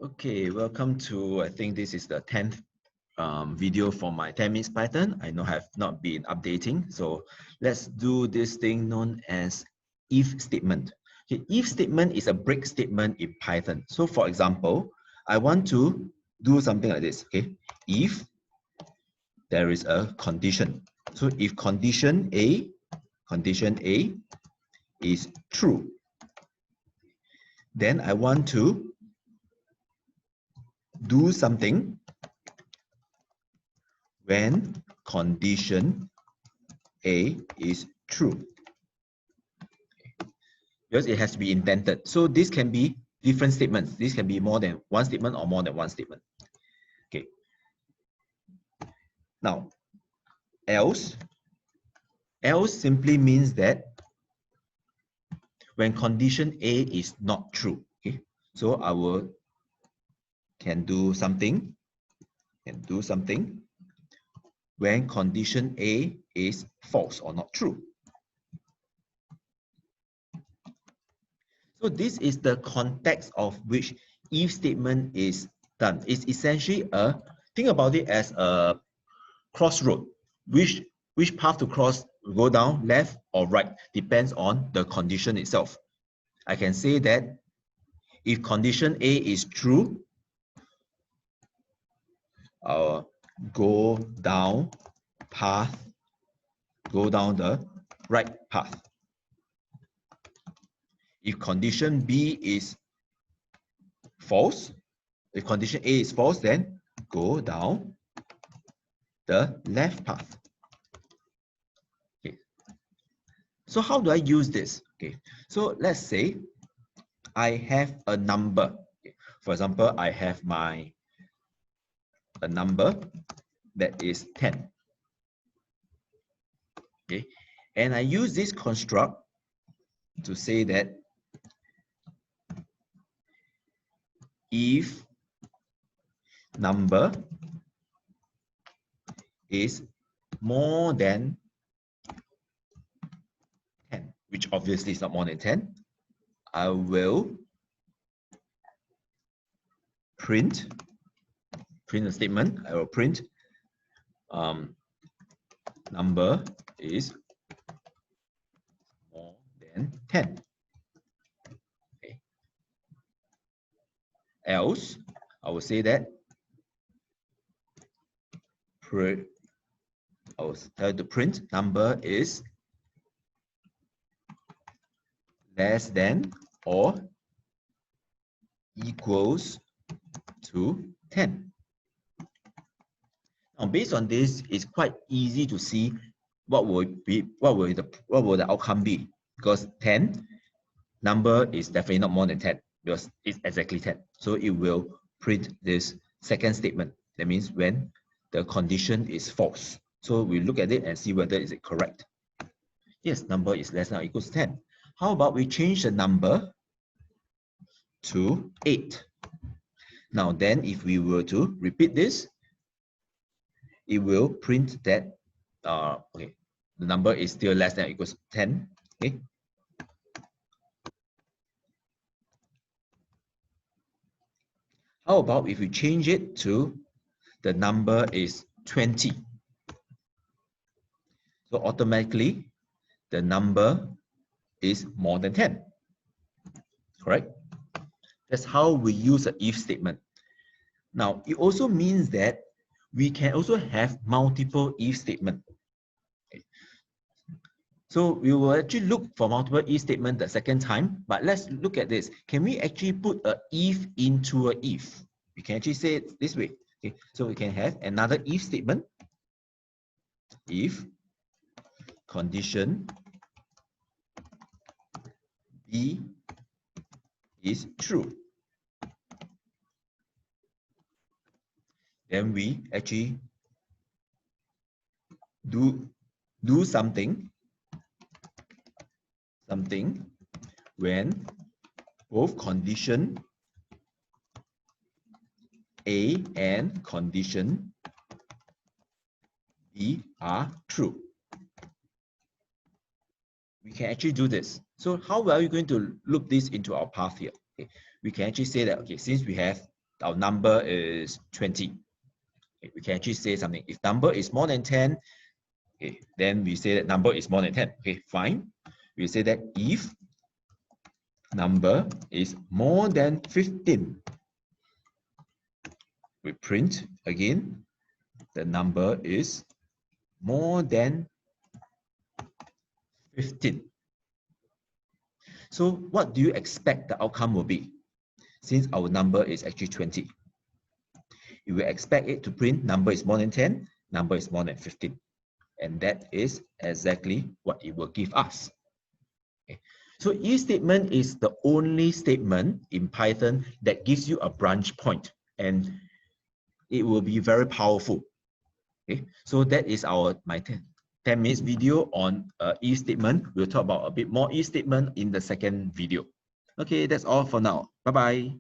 Okay, welcome to, I think this is the 10th video for my 10 minutes Python. I know I have not been updating. So let's do this thing known as if statement. Okay, if statement is a break statement in Python. So for example, I want to do something like this. Okay, if there is a condition. So if condition A is true, then I want to do something when condition A is true, because it has to be indented. So this can be different statements. This can be more than one statement or more than one statement. Okay. Now, else simply means that when condition A is not true. Okay. So I can do something when condition A is false or not true. So this is the context of which if statement is done. It's essentially think about it as a crossroad. Which path to cross, go down, left or right, depends on the condition itself. I can say that if condition A is true, I'll go down the right path. If condition B is false, if condition A is false, then go down the left path. Okay. So how do I use this? Okay. So let's say I have a number. Okay. For example, I have a number that is 10. Okay. And I use this construct to say that if number is more than 10, which obviously is not more than 10, I will print a statement. I will print number is more than 10. Okay. Else, I will say that I will tell to print number is less than or equals to 10. Now, based on this, it's quite easy to see what will the outcome be, because 10 number is definitely not more than 10 because it's exactly 10. So it will print this second statement. That means when the condition is false. So we look at it and see whether is it correct. Yes, number is less than or equals 10. How about we change the number to 8? Now then, if we were to repeat this, it will print that okay, the number is still less than or equals 10. Okay. How about if we change it to the number is 20? So automatically the number is more than 10. Correct? That's how we use an if statement. Now, it also means that we can also have multiple if statements. Okay. So we will actually look for multiple if statements the second time, but let's look at this. Can we actually put a if into a if? We can actually say it this way. Okay. So we can have another if statement. If condition B is true, then we actually do something when both condition A and condition B are true. We can actually do this. So how are we going to loop this into our path here? Okay. We can actually say that, okay, since we have our number is 20. Okay, we can actually say something. If number is more than 10, okay, then we say that number is more than 10. Okay, fine. We say that if number is more than 15, we print again, the number is more than 15. So what do you expect the outcome will be? Since our number is actually 20, you will expect it to print number is more than 10, number is more than 15. And that is exactly what it will give us. Okay. So if statement is the only statement in Python that gives you a branch point, and it will be very powerful. Okay, so that is my 10 minutes video on if statement. We'll talk about a bit more if statement in the second video. Okay, that's all for now. Bye-bye.